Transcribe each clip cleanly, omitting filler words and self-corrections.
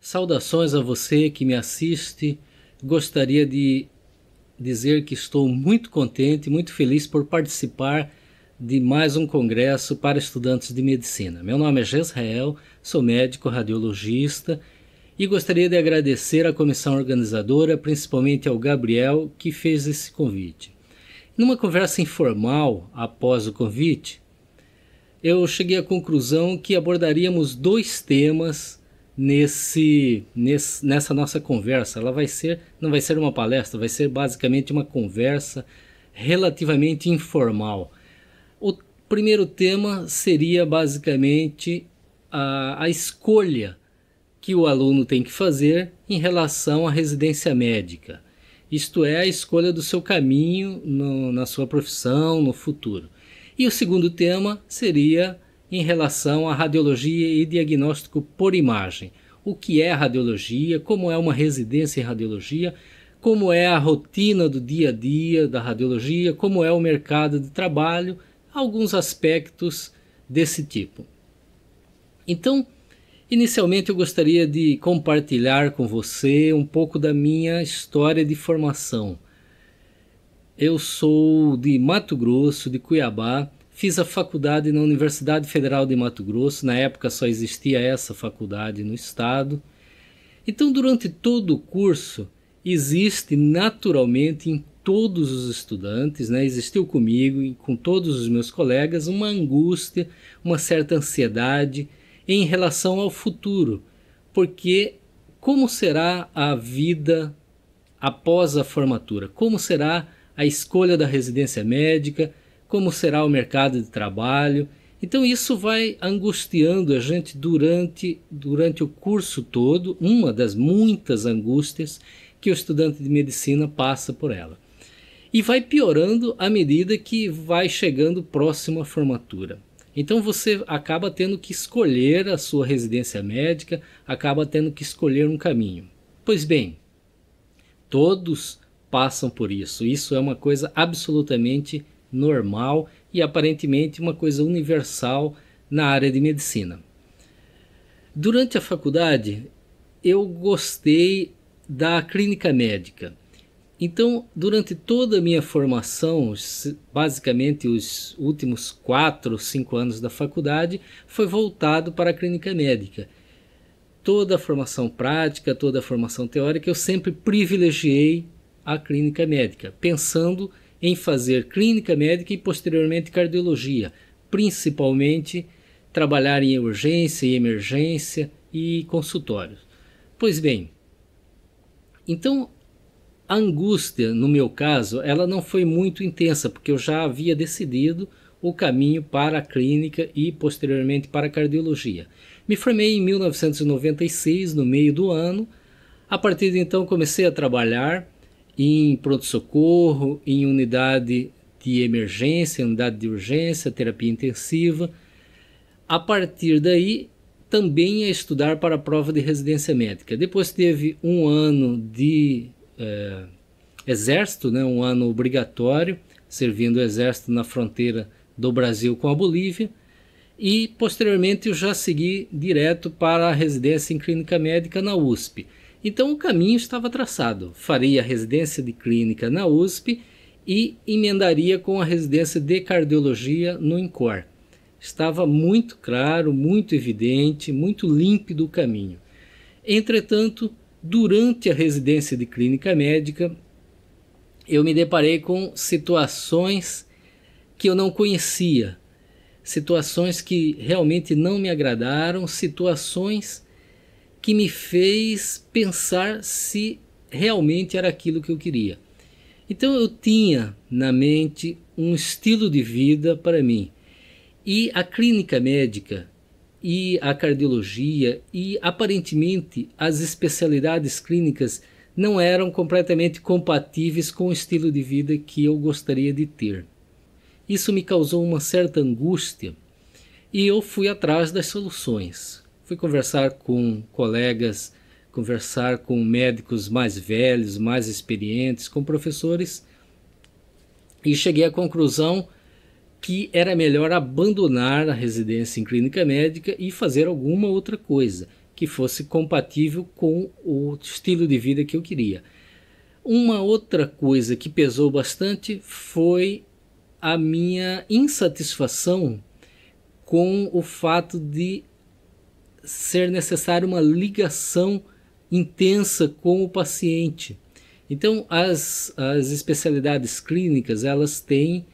Saudações a você que me assiste. Gostaria de dizer que estou muito contente, muito feliz por participar de mais um congresso para estudantes de medicina. Meu nome é Gesrael, sou médico radiologista e gostaria de agradecer à comissão organizadora, principalmente ao Gabriel, que fez esse convite. Numa conversa informal após o convite, eu cheguei à conclusão que abordaríamos dois temas nessa nossa conversa. Ela não vai ser uma palestra, vai ser basicamente uma conversa relativamente informal. O primeiro tema seria basicamente a escolha que o aluno tem que fazer em relação à residência médica. Isto é, a escolha do seu caminho na sua profissão, no futuro. E o segundo tema seria em relação à radiologia e diagnóstico por imagem. O que é a radiologia, como é uma residência em radiologia, como é a rotina do dia a dia da radiologia, como é o mercado de trabalho, alguns aspectos desse tipo. Então, inicialmente eu gostaria de compartilhar com você um pouco da minha história de formação. Eu sou de Mato Grosso, de Cuiabá, fiz a faculdade na Universidade Federal de Mato Grosso, na época só existia essa faculdade no estado. Então, durante todo o curso, existe naturalmente em todos os estudantes, existiu comigo e com todos os meus colegas uma angústia, uma certa ansiedade em relação ao futuro, porque como será a vida após a formatura? Como será a escolha da residência médica? Como será o mercado de trabalho? Então isso vai angustiando a gente durante o curso todo, uma das muitas angústias que o estudante de medicina passa por ela. E vai piorando à medida que vai chegando próximo à formatura. Então você acaba tendo que escolher a sua residência médica, acaba tendo que escolher um caminho. Pois bem, todos passam por isso. Isso é uma coisa absolutamente normal e aparentemente uma coisa universal na área de medicina. Durante a faculdade, eu gostei da clínica médica. Então, durante toda a minha formação, basicamente os últimos 4 ou 5 anos da faculdade, foi voltado para a clínica médica. Toda a formação prática, toda a formação teórica, eu sempre privilegiei a clínica médica, pensando em fazer clínica médica e posteriormente cardiologia, principalmente trabalhar em urgência e emergência e consultórios. Pois bem, então a angústia, no meu caso, ela não foi muito intensa, porque eu já havia decidido o caminho para a clínica e posteriormente para a cardiologia. Me formei em 1996, no meio do ano. A partir de então comecei a trabalhar em pronto-socorro, em unidade de emergência, unidade de urgência, terapia intensiva. A partir daí, também a estudar para a prova de residência médica. Depois teve um ano de exército, um ano obrigatório, servindo o exército na fronteira do Brasil com a Bolívia. E, posteriormente, eu já segui direto para a residência em clínica médica na USP. Então o caminho estava traçado. Faria a residência de clínica na USP e emendaria com a residência de cardiologia no INCOR. Estava muito claro, muito evidente, muito límpido o caminho. Entretanto, durante a residência de clínica médica, eu me deparei com situações que eu não conhecia, situações que realmente não me agradaram, situações que me fez pensar se realmente era aquilo que eu queria. Então eu tinha na mente um estilo de vida para mim. E a clínica médica e a cardiologia e aparentemente as especialidades clínicas não eram completamente compatíveis com o estilo de vida que eu gostaria de ter. Isso me causou uma certa angústia e eu fui atrás das soluções. Fui conversar com colegas, conversar com médicos mais velhos, mais experientes, com professores, e cheguei à conclusão que era melhor abandonar a residência em clínica médica e fazer alguma outra coisa, que fosse compatível com o estilo de vida que eu queria. Uma outra coisa que pesou bastante foi a minha insatisfação com o fato de ser necessária uma ligação intensa com o paciente. Então, as especialidades clínicas, elas têm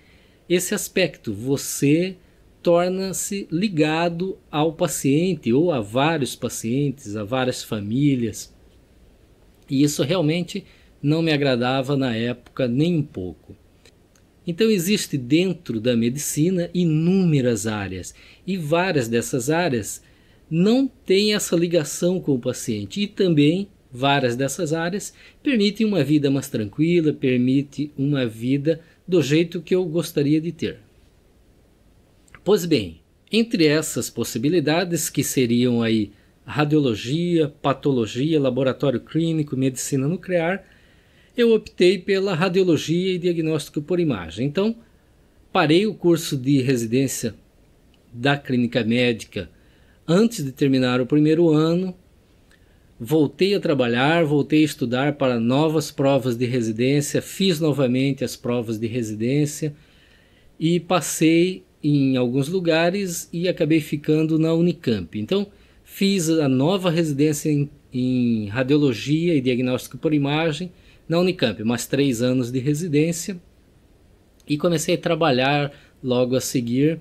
esse aspecto. Você torna-se ligado ao paciente ou a vários pacientes, a várias famílias. E isso realmente não me agradava na época nem um pouco. Então existe dentro da medicina inúmeras áreas e várias dessas áreas não têm essa ligação com o paciente e também várias dessas áreas permitem uma vida mais tranquila, permite uma vida do jeito que eu gostaria de ter. Pois bem, entre essas possibilidades que seriam aí radiologia, patologia, laboratório clínico, medicina nuclear, eu optei pela radiologia e diagnóstico por imagem. Então, parei o curso de residência da clínica médica antes de terminar o primeiro ano, voltei a trabalhar, voltei a estudar para novas provas de residência, fiz novamente as provas de residência e passei em alguns lugares e acabei ficando na Unicamp. Então, fiz a nova residência em radiologia e diagnóstico por imagem na Unicamp, mais 3 anos de residência, e comecei a trabalhar logo a seguir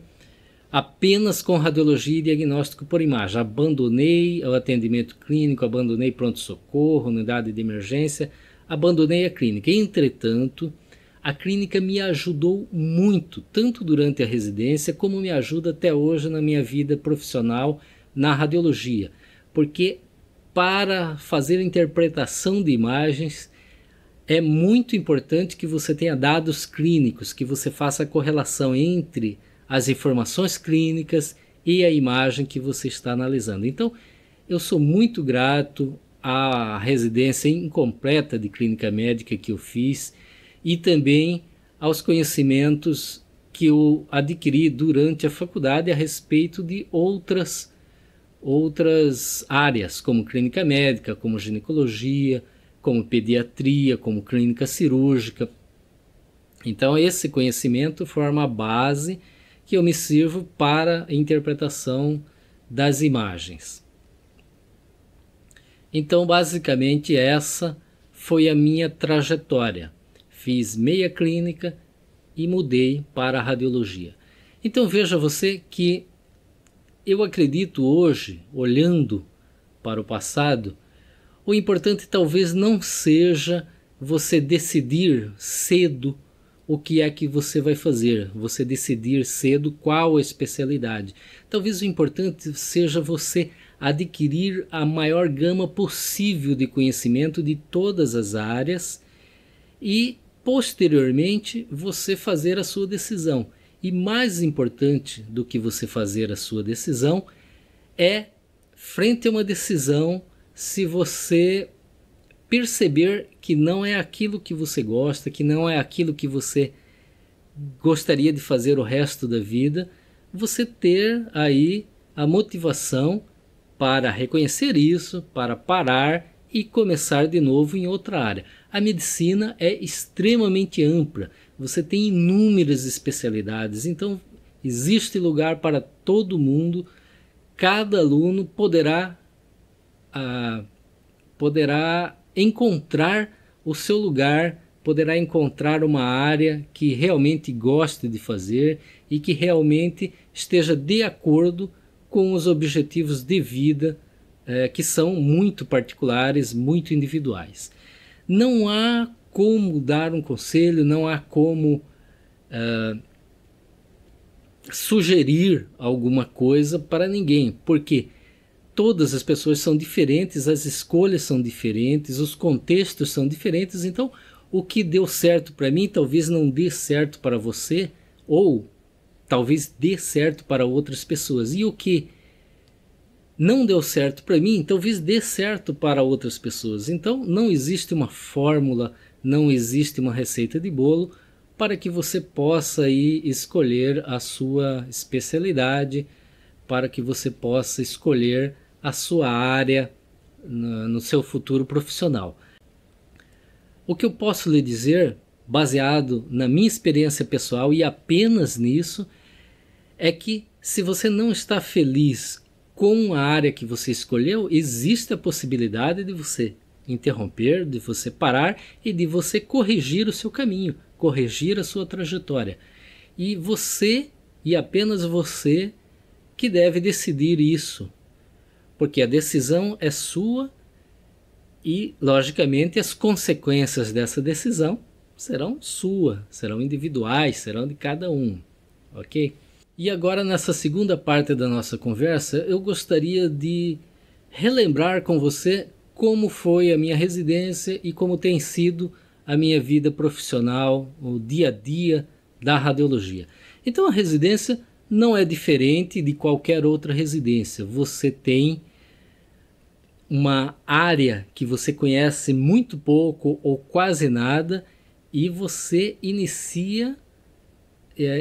apenas com radiologia e diagnóstico por imagem. Abandonei o atendimento clínico, abandonei pronto-socorro, unidade de emergência, abandonei a clínica. Entretanto, a clínica me ajudou muito, tanto durante a residência, como me ajuda até hoje na minha vida profissional na radiologia. Porque para fazer a interpretação de imagens, é muito importante que você tenha dados clínicos, que você faça a correlação entre as informações clínicas e a imagem que você está analisando. Então, eu sou muito grato à residência incompleta de clínica médica que eu fiz e também aos conhecimentos que eu adquiri durante a faculdade a respeito de outras áreas, como clínica médica, como ginecologia, como pediatria, como clínica cirúrgica. Então, esse conhecimento forma a base que eu me sirvo para a interpretação das imagens. Então, basicamente, essa foi a minha trajetória. Fiz meia clínica e mudei para a radiologia. Então, veja você que eu acredito hoje, olhando para o passado, o importante talvez não seja você decidir cedo o que é que você vai fazer, você decidir cedo qual a especialidade. Talvez o importante seja você adquirir a maior gama possível de conhecimento de todas as áreas e, posteriormente, você fazer a sua decisão. E mais importante do que você fazer a sua decisão é, frente a uma decisão, se você perceber que não é aquilo que você gosta, que não é aquilo que você gostaria de fazer o resto da vida, você ter aí a motivação para reconhecer isso, para parar e começar de novo em outra área. A medicina é extremamente ampla, você tem inúmeras especialidades, então existe lugar para todo mundo, cada aluno poderá encontrar o seu lugar, poderá encontrar uma área que realmente goste de fazer e que realmente esteja de acordo com os objetivos de vida que são muito particulares, muito individuais. Não há como dar um conselho, não há como sugerir alguma coisa para ninguém, porque todas as pessoas são diferentes, as escolhas são diferentes, os contextos são diferentes, então o que deu certo para mim talvez não dê certo para você, ou talvez dê certo para outras pessoas, e o que não deu certo para mim talvez dê certo para outras pessoas. Então não existe uma fórmula, não existe uma receita de bolo para que você possa aí escolher a sua especialidade, para que você possa escolher a sua área no seu futuro profissional. O que eu posso lhe dizer, baseado na minha experiência pessoal e apenas nisso, é que se você não está feliz com a área que você escolheu, existe a possibilidade de você interromper, de você parar e de você corrigir o seu caminho, corrigir a sua trajetória. E você, e apenas você, que deve decidir isso, porque a decisão é sua e, logicamente, as consequências dessa decisão serão suas, serão individuais, serão de cada um, ok? E agora, nessa segunda parte da nossa conversa, eu gostaria de relembrar com você como foi a minha residência e como tem sido a minha vida profissional, o dia a dia da radiologia. Então, a residência não é diferente de qualquer outra residência. Você tem uma área que você conhece muito pouco ou quase nada e você inicia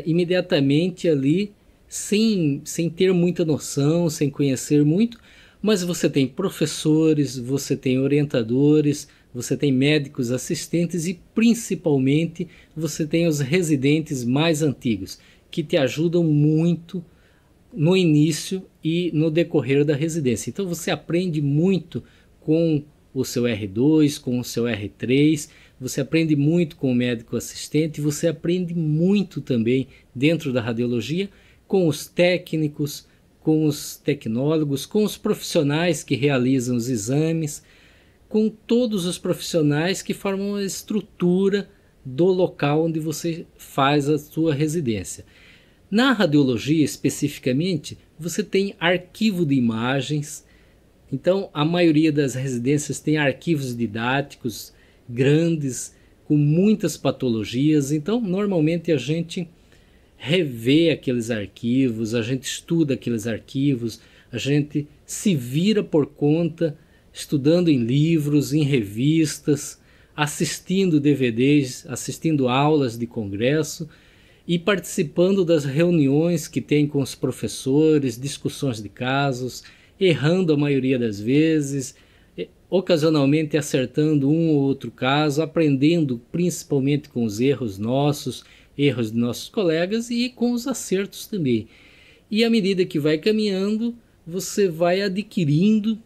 imediatamente ali sem ter muita noção, sem conhecer muito, mas você tem professores, você tem orientadores, você tem médicos assistentes e principalmente você tem os residentes mais antigos que te ajudam muito no início e no decorrer da residência. Então você aprende muito com o seu R2, com o seu R3, você aprende muito com o médico assistente, você aprende muito também dentro da radiologia com os técnicos, com os tecnólogos, com os profissionais que realizam os exames, com todos os profissionais que formam a estrutura do local onde você faz a sua residência. Na radiologia, especificamente, você tem arquivo de imagens. Então, a maioria das residências tem arquivos didáticos grandes, com muitas patologias. Então, normalmente a gente revê aqueles arquivos, a gente estuda aqueles arquivos, a gente se vira por conta, estudando em livros, em revistas, assistindo DVDs, assistindo aulas de congresso e participando das reuniões que tem com os professores, discussões de casos, errando a maioria das vezes, ocasionalmente acertando um ou outro caso, aprendendo principalmente com os erros nossos colegas e com os acertos também. E à medida que vai caminhando, você vai adquirindo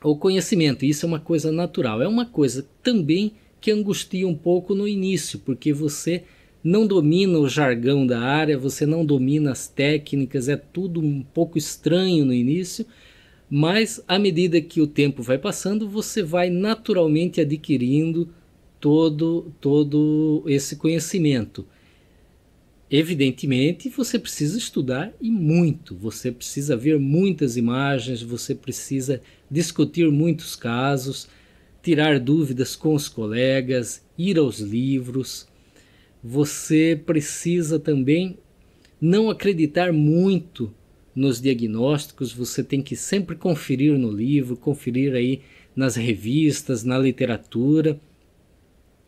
o conhecimento. Isso é uma coisa natural. É uma coisa também que angustia um pouco no início, porque você não domina o jargão da área, você não domina as técnicas, é tudo um pouco estranho no início, mas à medida que o tempo vai passando, você vai naturalmente adquirindo todo esse conhecimento. Evidentemente, você precisa estudar e muito, você precisa ver muitas imagens, você precisa discutir muitos casos, tirar dúvidas com os colegas, ir aos livros. Você precisa também não acreditar muito nos diagnósticos, você tem que sempre conferir no livro, conferir aí nas revistas, na literatura.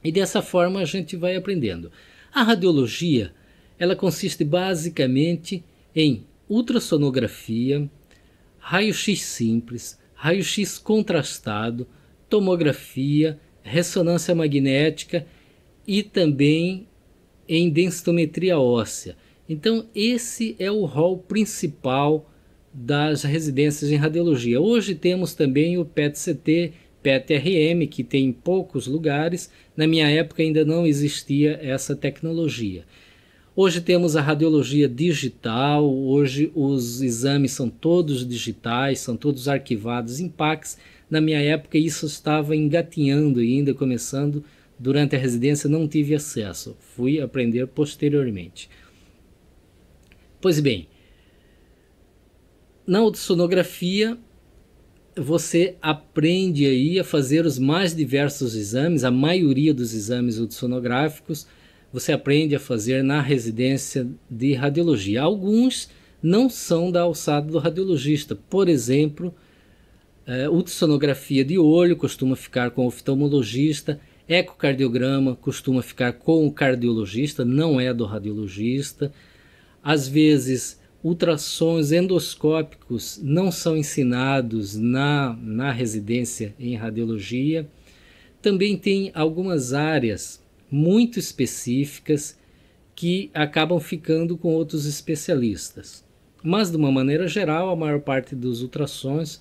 E dessa forma a gente vai aprendendo. A radiologia, ela consiste basicamente em ultrassonografia, raio-x simples, raio-x contrastado, tomografia, ressonância magnética e também em densitometria óssea. Então esse é o rol principal das residências em radiologia. Hoje temos também o PET-CT, PET-RM, que tem em poucos lugares. Na minha época ainda não existia essa tecnologia. Hoje temos a radiologia digital, hoje os exames são todos digitais, são todos arquivados em PACS. Na minha época isso estava engatinhando ainda, começando. Durante a residência não tive acesso, fui aprender posteriormente. Pois bem, na ultrassonografia você aprende aí a fazer os mais diversos exames, a maioria dos exames ultrassonográficos você aprende a fazer na residência de radiologia. Alguns não são da alçada do radiologista, por exemplo, ultrassonografia de olho costuma ficar com o oftalmologista, ecocardiograma costuma ficar com o cardiologista, não é do radiologista. Às vezes ultrassons endoscópicos não são ensinados na residência em radiologia. Também tem algumas áreas muito específicas que acabam ficando com outros especialistas. Mas, de uma maneira geral, a maior parte dos ultrassons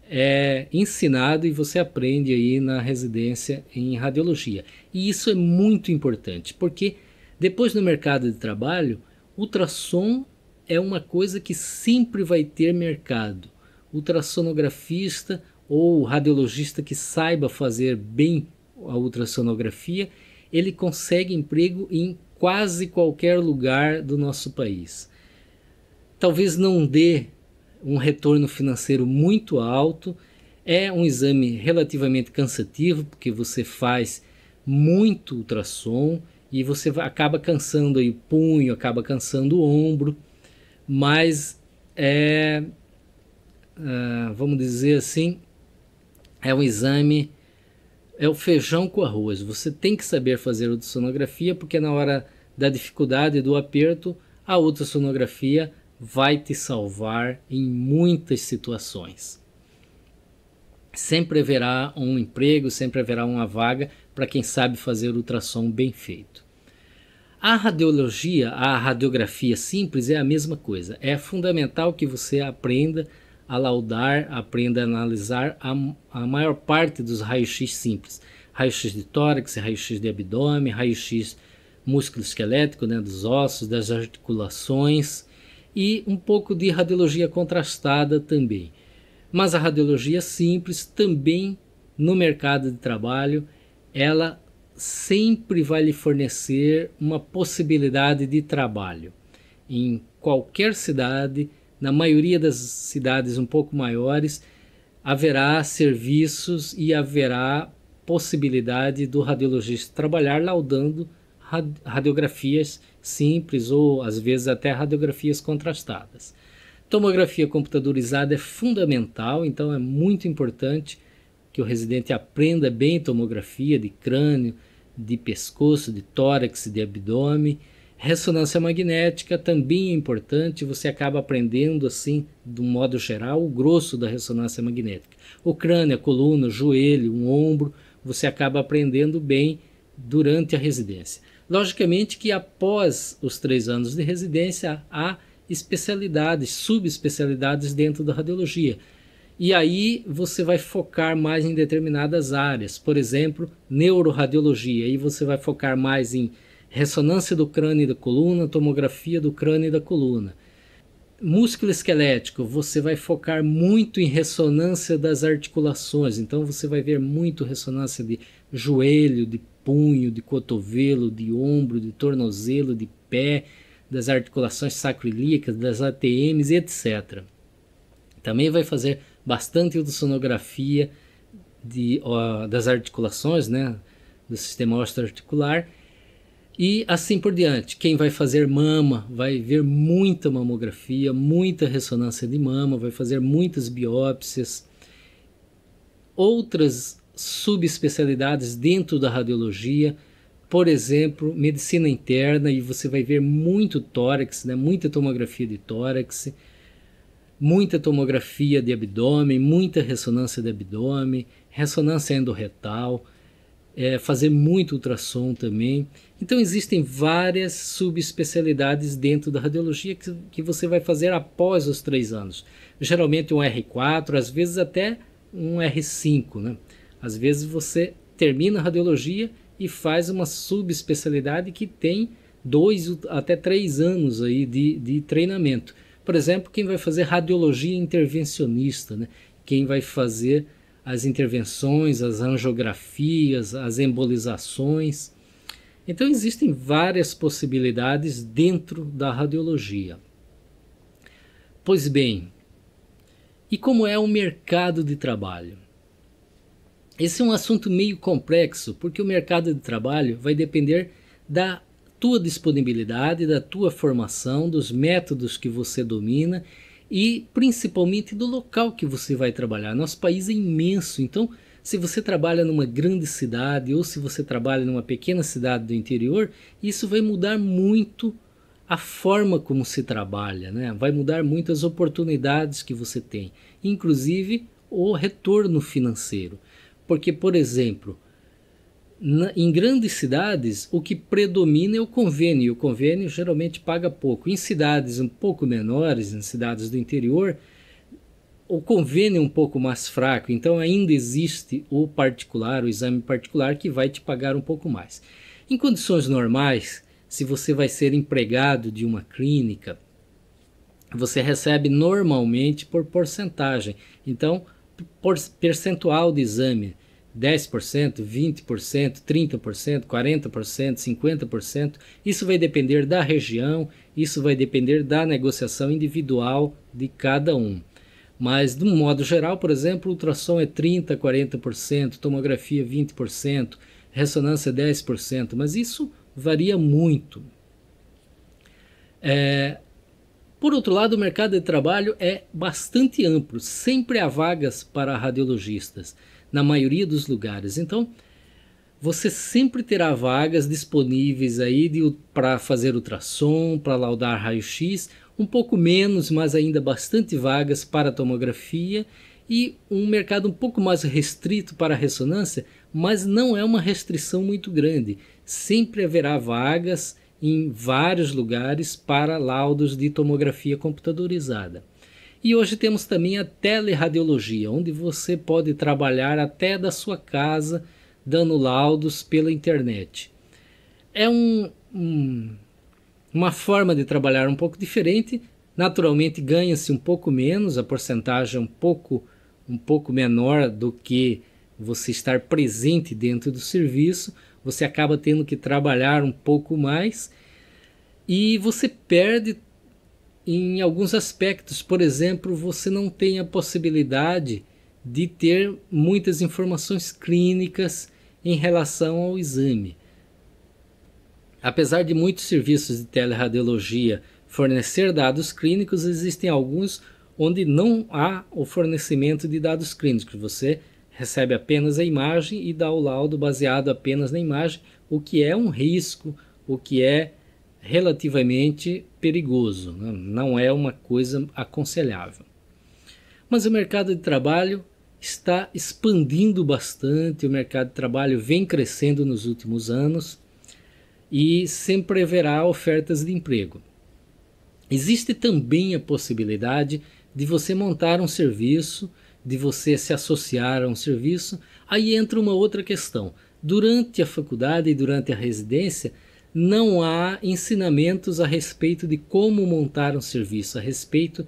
é ensinado e você aprende aí na residência em radiologia. E isso é muito importante, porque depois no mercado de trabalho, ultrassom é uma coisa que sempre vai ter mercado. Ultrassonografista ou radiologista que saiba fazer bem a ultrassonografia, ele consegue emprego em quase qualquer lugar do nosso país. Talvez não dê um retorno financeiro muito alto, é um exame relativamente cansativo, porque você faz muito ultrassom e você acaba cansando aí o punho, acaba cansando o ombro, mas vamos dizer assim, é um exame, é o feijão com arroz. Você tem que saber fazer ultrassonografia, porque na hora da dificuldade, do aperto, a ultrassonografia vai te salvar em muitas situações. Sempre haverá um emprego, sempre haverá uma vaga para quem sabe fazer ultrassom bem feito. A radiologia, a radiografia simples é a mesma coisa. É fundamental que você aprenda a laudar, aprenda a analisar a maior parte dos raios-x simples. Raio-x de tórax, raio-x de abdômen, raio-x músculo-esquelético, né, dos ossos, das articulações, e um pouco de radiologia contrastada também. Mas a radiologia simples também no mercado de trabalho, ela sempre vai lhe fornecer uma possibilidade de trabalho. Em qualquer cidade, na maioria das cidades um pouco maiores, haverá serviços e haverá possibilidade do radiologista trabalhar laudando radiografias simples ou às vezes até radiografias contrastadas. Tomografia computadorizada é fundamental, então é muito importante que o residente aprenda bem tomografia de crânio, de pescoço, de tórax, de abdômen. Ressonância magnética também é importante, você acaba aprendendo assim, de um modo geral, o grosso da ressonância magnética. O crânio, a coluna, o joelho, o ombro, você acaba aprendendo bem durante a residência. Logicamente que após os 3 anos de residência há especialidades, subespecialidades dentro da radiologia. E aí você vai focar mais em determinadas áreas, por exemplo, neuroradiologia, aí você vai focar mais em ressonância do crânio e da coluna, tomografia do crânio e da coluna. Músculo esquelético, você vai focar muito em ressonância das articulações, então você vai ver muito ressonância de joelho, de punho, de cotovelo, de ombro, de tornozelo, de pé, das articulações sacroiliacas, das ATMs, etc. Também vai fazer bastante ultrassonografia das articulações, né, do sistema osteoarticular, e assim por diante. Quem vai fazer mama vai ver muita mamografia, muita ressonância de mama, vai fazer muitas biópsias. Outras subespecialidades dentro da radiologia, por exemplo, medicina interna, e você vai ver muito tórax, né, muita tomografia de tórax, muita tomografia de abdômen, muita ressonância de abdômen, ressonância endorretal, fazer muito ultrassom também. Então existem várias subespecialidades dentro da radiologia que você vai fazer após os 3 anos. Geralmente um R4, às vezes até um R5, né? Às vezes você termina a radiologia e faz uma subespecialidade que tem 2 até 3 anos aí de treinamento. Por exemplo, quem vai fazer radiologia intervencionista, né? Quem vai fazer as intervenções, as angiografias, as embolizações. Então existem várias possibilidades dentro da radiologia. Pois bem, e como é o mercado de trabalho? Esse é um assunto meio complexo, porque o mercado de trabalho vai depender da tua disponibilidade, da tua formação, dos métodos que você domina e principalmente do local que você vai trabalhar. Nosso país é imenso, então se você trabalha numa grande cidade ou se você trabalha numa pequena cidade do interior, isso vai mudar muito a forma como se trabalha, né? Vai mudar muito as oportunidades que você tem, inclusive o retorno financeiro. Porque, por exemplo, em grandes cidades, o que predomina é o convênio, e o convênio geralmente paga pouco. Em cidades um pouco menores, em cidades do interior, o convênio é um pouco mais fraco, então ainda existe o particular, o exame particular, que vai te pagar um pouco mais. Em condições normais, se você vai ser empregado de uma clínica, você recebe normalmente por porcentagem. Então, por percentual de exame, 10%, 20%, 30%, 40%, 50%, isso vai depender da região, isso vai depender da negociação individual de cada um. Mas, de um modo geral, por exemplo, ultrassom é 30%, 40%, tomografia 20%, ressonância 10%, mas isso varia muito. Por outro lado, o mercado de trabalho é bastante amplo, sempre há vagas para radiologistas, na maioria dos lugares. Então, você sempre terá vagas disponíveis aí para fazer ultrassom, para laudar raio-x, um pouco menos, mas ainda bastante vagas para tomografia e um mercado um pouco mais restrito para a ressonância, mas não é uma restrição muito grande. Sempre haverá vagas em vários lugares para laudos de tomografia computadorizada. E hoje temos também a teleradiologia, onde você pode trabalhar até da sua casa, dando laudos pela internet. É uma forma de trabalhar um pouco diferente, naturalmente ganha-se um pouco menos, a porcentagem é um pouco menor do que você estar presente dentro do serviço, você acaba tendo que trabalhar um pouco mais e você perde em alguns aspectos. Por exemplo, você não tem a possibilidade de ter muitas informações clínicas em relação ao exame. Apesar de muitos serviços de teleradiologia fornecer dados clínicos, existem alguns onde não há o fornecimento de dados clínicos. Você recebe apenas a imagem e dá o laudo baseado apenas na imagem, o que é um risco, o que é relativamente perigoso, né? Não é uma coisa aconselhável. Mas o mercado de trabalho está expandindo bastante, o mercado de trabalho vem crescendo nos últimos anos e sempre haverá ofertas de emprego. Existe também a possibilidade de você montar um serviço, de você se associar a um serviço. Aí entra uma outra questão. Durante a faculdade e durante a residência, não há ensinamentos a respeito de como montar um serviço, a respeito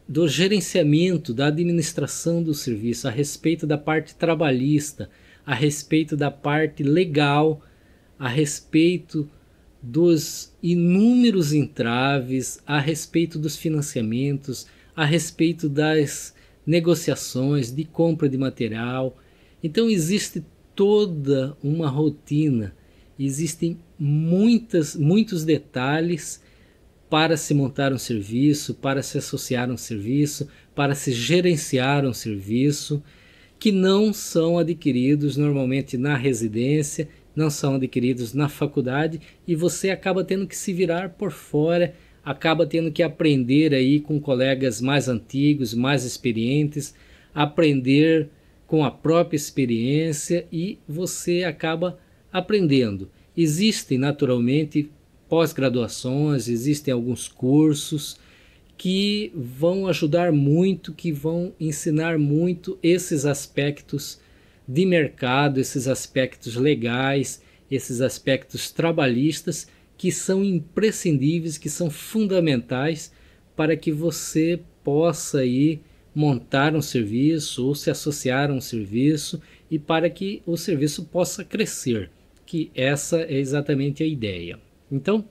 do gerenciamento, da administração do serviço, a respeito da parte trabalhista, a respeito da parte legal, a respeito dos inúmeros entraves, a respeito dos financiamentos, a respeito das negociações de compra de material. Então existe toda uma rotina, existem muitos detalhes para se montar um serviço, para se associar a um serviço, para se gerenciar um serviço, que não são adquiridos normalmente na residência, não são adquiridos na faculdade, e você acaba tendo que se virar por fora, acaba tendo que aprender aí com colegas mais antigos, mais experientes, aprender com a própria experiência e você acaba aprendendo. Existem naturalmente pós-graduações, existem alguns cursos que vão ajudar muito, que vão ensinar muito esses aspectos de mercado, esses aspectos legais, esses aspectos trabalhistas que são imprescindíveis, que são fundamentais para que você possa aí montar um serviço ou se associar a um serviço e para que o serviço possa crescer, que essa é exatamente a ideia. Então,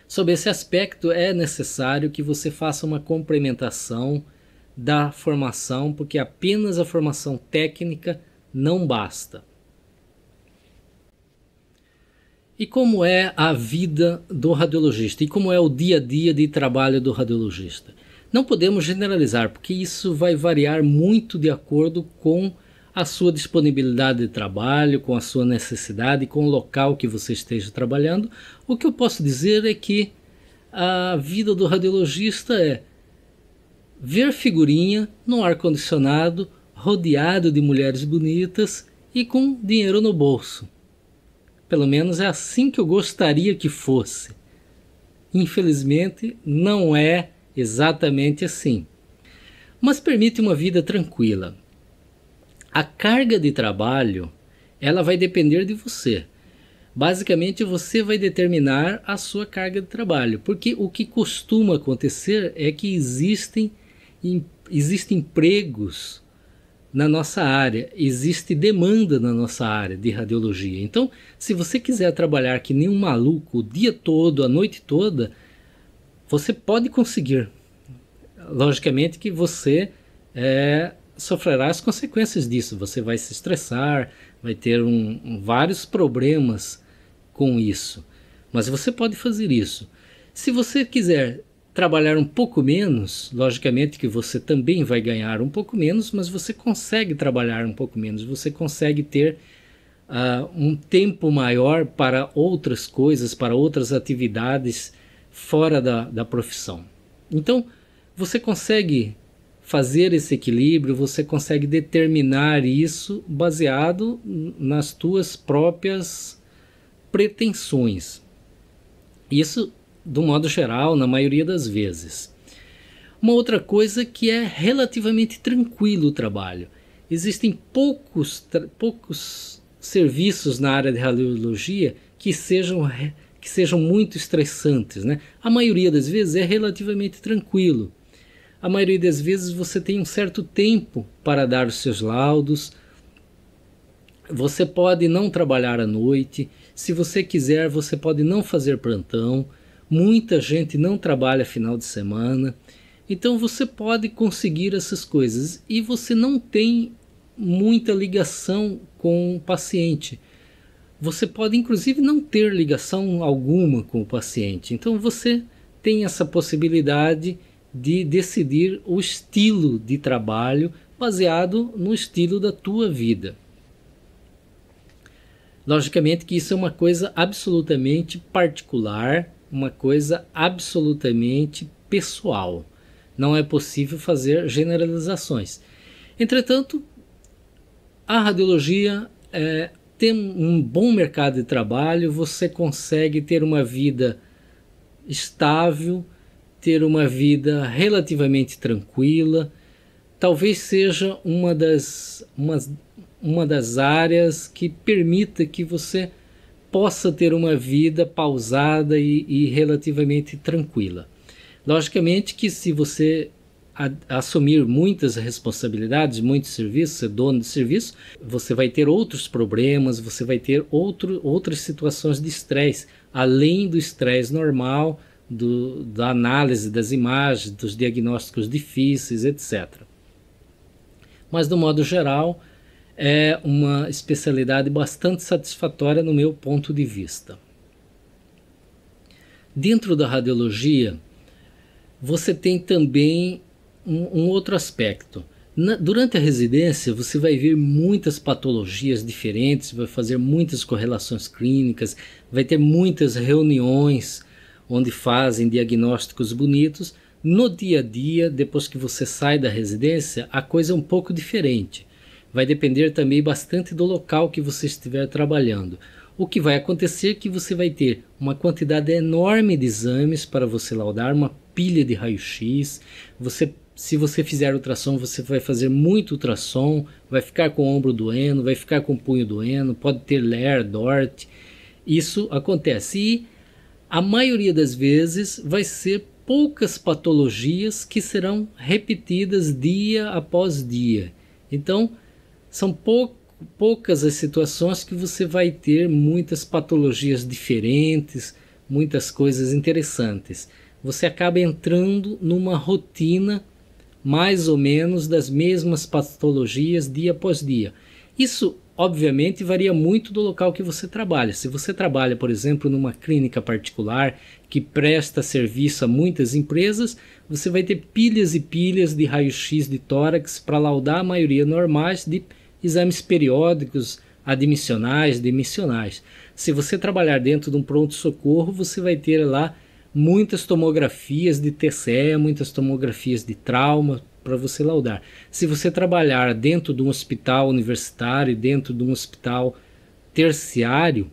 sob esse aspecto, é necessário que você faça uma complementação da formação, porque apenas a formação técnica não basta. E como é a vida do radiologista? E como é o dia a dia de trabalho do radiologista? Não podemos generalizar, porque isso vai variar muito de acordo com a sua disponibilidade de trabalho, com a sua necessidade, com o local que você esteja trabalhando. O que eu posso dizer é que a vida do radiologista é ver figurinha no ar-condicionado, rodeado de mulheres bonitas e com dinheiro no bolso. Pelo menos é assim que eu gostaria que fosse. Infelizmente, não é exatamente assim. Mas permite uma vida tranquila. A carga de trabalho, ela vai depender de você. Basicamente, você vai determinar a sua carga de trabalho, porque o que costuma acontecer é que existem empregos na nossa área, existe demanda na nossa área de radiologia. Então, se você quiser trabalhar que nem um maluco o dia todo, a noite toda, você pode conseguir. Logicamente que você sofrerá as consequências disso. Você vai se estressar, vai ter vários problemas com isso. Mas você pode fazer isso. Se você quiser trabalhar um pouco menos, logicamente que você também vai ganhar um pouco menos, mas você consegue trabalhar um pouco menos, você consegue ter um tempo maior para outras coisas, para outras atividades fora da profissão. Então, você consegue fazer esse equilíbrio, você consegue determinar isso baseado nas tuas próprias pretensões. Isso, do modo geral, na maioria das vezes. Uma outra coisa que é relativamente tranquilo o trabalho. Existem poucos serviços na área de radiologia que sejam muito estressantes, né? A maioria das vezes é relativamente tranquilo. A maioria das vezes você tem um certo tempo para dar os seus laudos. Você pode não trabalhar à noite. Se você quiser, você pode não fazer plantão. Muita gente não trabalha final de semana. Então você pode conseguir essas coisas. E você não tem muita ligação com o paciente. Você pode inclusive não ter ligação alguma com o paciente. Então você tem essa possibilidade de decidir o estilo de trabalho baseado no estilo da tua vida. Logicamente que isso é uma coisa absolutamente particular, uma coisa absolutamente pessoal. Não é possível fazer generalizações. Entretanto, a radiologia tem um bom mercado de trabalho, você consegue ter uma vida estável, ter uma vida relativamente tranquila. Talvez seja uma das áreas que permita que você possa ter uma vida pausada e relativamente tranquila. Logicamente que se você assumir muitas responsabilidades, muitos serviços, ser dono de serviço, você vai ter outros problemas, você vai ter outras situações de estresse, além do estresse normal, da análise das imagens, dos diagnósticos difíceis, etc. Mas, do modo geral, é uma especialidade bastante satisfatória no meu ponto de vista. Dentro da radiologia, você tem também um outro aspecto. Durante a residência, você vai ver muitas patologias diferentes, vai fazer muitas correlações clínicas, vai ter muitas reuniões onde fazem diagnósticos bonitos. No dia a dia, depois que você sai da residência, a coisa é um pouco diferente. Vai depender também bastante do local que você estiver trabalhando. O que vai acontecer é que você vai ter uma quantidade enorme de exames para você laudar, uma pilha de raio-x. Se você fizer ultrassom, você vai fazer muito ultrassom, vai ficar com o ombro doendo, vai ficar com o punho doendo, pode ter LER, DORT. Isso acontece. E a maioria das vezes vai ser poucas patologias que serão repetidas dia após dia. Então, são poucas as situações que você vai ter muitas patologias diferentes, muitas coisas interessantes. Você acaba entrando numa rotina mais ou menos das mesmas patologias dia após dia. Isso, obviamente, varia muito do local que você trabalha. Se você trabalha, por exemplo, numa clínica particular que presta serviço a muitas empresas, você vai ter pilhas e pilhas de raio-x de tórax para laudar a maioria normais de exames periódicos, admissionais, demissionais. Se você trabalhar dentro de um pronto-socorro, você vai ter lá muitas tomografias de TCE, muitas tomografias de trauma para você laudar. Se você trabalhar dentro de um hospital universitário, dentro de um hospital terciário,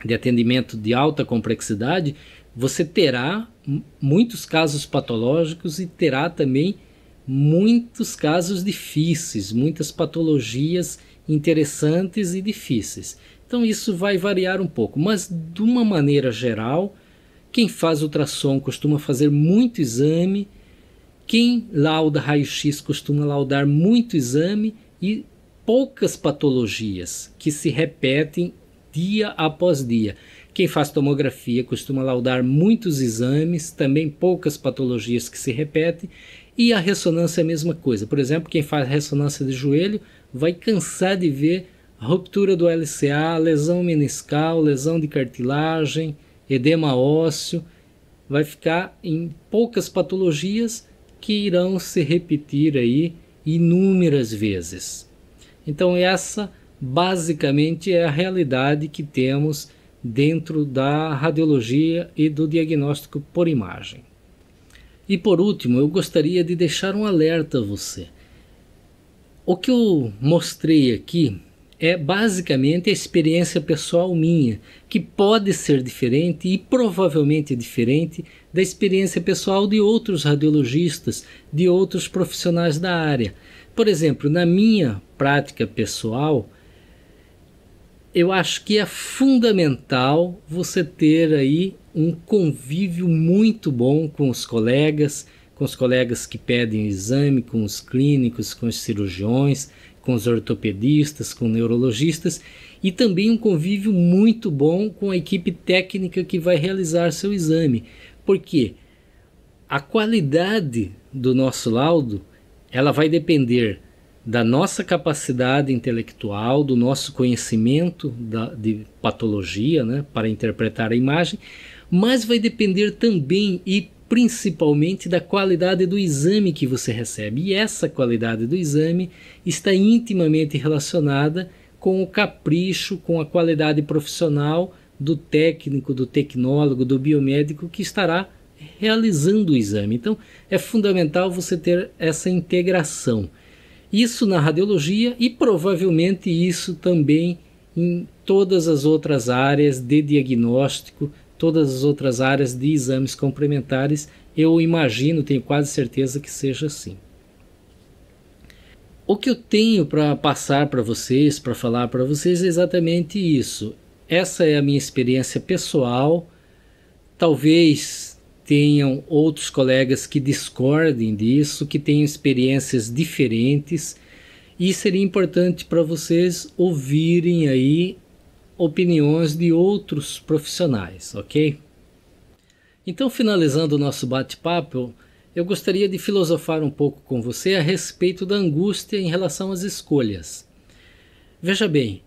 de atendimento de alta complexidade, você terá muitos casos patológicos e terá também muitos casos difíceis, muitas patologias interessantes e difíceis. Então isso vai variar um pouco, mas de uma maneira geral, quem faz ultrassom costuma fazer muito exame, quem lauda raio-x costuma laudar muito exame e poucas patologias que se repetem dia após dia. Quem faz tomografia costuma laudar muitos exames, também poucas patologias que se repetem, e a ressonância é a mesma coisa. Por exemplo, quem faz ressonância de joelho vai cansar de ver ruptura do LCA, lesão meniscal, lesão de cartilagem, edema ósseo, vai ficar em poucas patologias que irão se repetir aí inúmeras vezes. Então essa basicamente é a realidade que temos dentro da radiologia e do diagnóstico por imagem. E por último, eu gostaria de deixar um alerta a você. O que eu mostrei aqui é basicamente a experiência pessoal minha, que pode ser diferente e provavelmente diferente da experiência pessoal de outros radiologistas, de outros profissionais da área. Por exemplo, na minha prática pessoal, eu acho que é fundamental você ter aí um convívio muito bom com os colegas que pedem o exame, com os clínicos, com os cirurgiões, com os ortopedistas, com neurologistas, e também um convívio muito bom com a equipe técnica que vai realizar seu exame, porque a qualidade do nosso laudo ela vai depender da nossa capacidade intelectual, do nosso conhecimento de patologia, né, para interpretar a imagem, mas vai depender também e principalmente da qualidade do exame que você recebe. E essa qualidade do exame está intimamente relacionada com o capricho, com a qualidade profissional do técnico, do tecnólogo, do biomédico que estará realizando o exame. Então é fundamental você ter essa integração. Isso na radiologia e provavelmente isso também em todas as outras áreas de diagnóstico, todas as outras áreas de exames complementares, eu imagino, tenho quase certeza que seja assim. O que eu tenho para passar para vocês, para falar para vocês é exatamente isso. Essa é a minha experiência pessoal, talvez tenham outros colegas que discordem disso, que tenham experiências diferentes, e seria importante para vocês ouvirem aí opiniões de outros profissionais, ok? Então, finalizando o nosso bate-papo, eu gostaria de filosofar um pouco com você a respeito da angústia em relação às escolhas. Veja bem,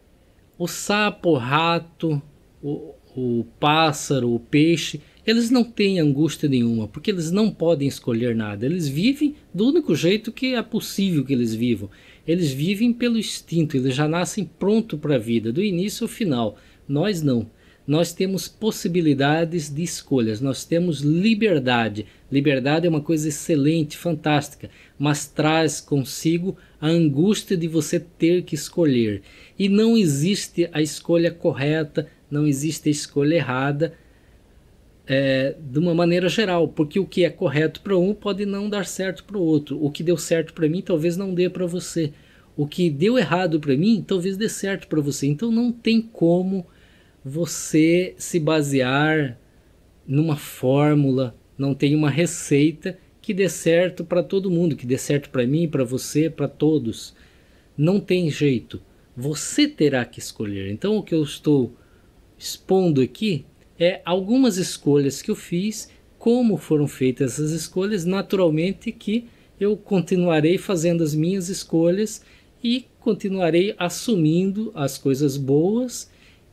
o sapo, o rato, o pássaro, o peixe, eles não têm angústia nenhuma, porque eles não podem escolher nada. Eles vivem do único jeito que é possível que eles vivam. Eles vivem pelo instinto, eles já nascem pronto para a vida, do início ao final. Nós não. Nós temos possibilidades de escolhas, nós temos liberdade. Liberdade é uma coisa excelente, fantástica, mas traz consigo a angústia de você ter que escolher. E não existe a escolha correta, não existe a escolha errada, de uma maneira geral, porque o que é correto para um pode não dar certo para o outro. O que deu certo para mim talvez não dê para você. O que deu errado para mim talvez dê certo para você. Então não tem como você se basear numa fórmula, não tem uma receita que dê certo para todo mundo, que dê certo para mim, para você, para todos. Não tem jeito. Você terá que escolher. Então o que eu estou expondo aqui algumas escolhas que eu fiz, como foram feitas essas escolhas. Naturalmente que eu continuarei fazendo as minhas escolhas e continuarei assumindo as coisas boas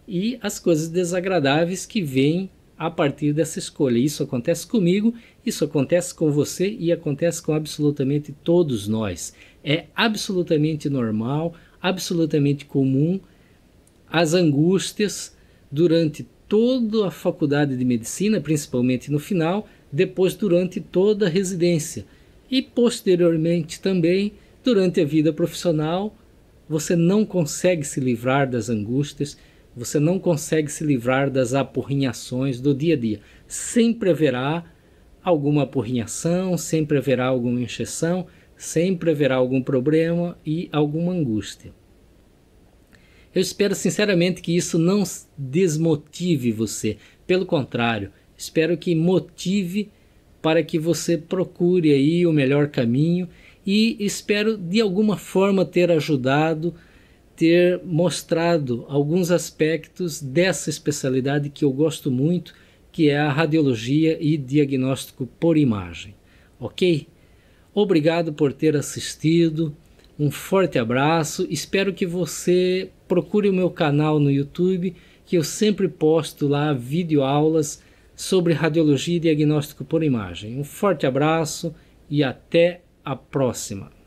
e as coisas desagradáveis que vêm a partir dessa escolha. Isso acontece comigo, isso acontece com você e acontece com absolutamente todos nós. É absolutamente normal, absolutamente comum as angústias durante toda a faculdade de medicina, principalmente no final, depois durante toda a residência e posteriormente também durante a vida profissional. Você não consegue se livrar das angústias, você não consegue se livrar das apurrinhações do dia a dia. Sempre haverá alguma apurrinhação, sempre haverá alguma encheção, sempre haverá algum problema e alguma angústia. Eu espero sinceramente que isso não desmotive você. Pelo contrário, espero que motive para que você procure aí o melhor caminho e espero de alguma forma ter ajudado, ter mostrado alguns aspectos dessa especialidade que eu gosto muito, que é a radiologia e diagnóstico por imagem. Ok? Obrigado por ter assistido. Um forte abraço, espero que você procure o meu canal no YouTube, que eu sempre posto lá videoaulas sobre radiologia e diagnóstico por imagem. Um forte abraço e até a próxima.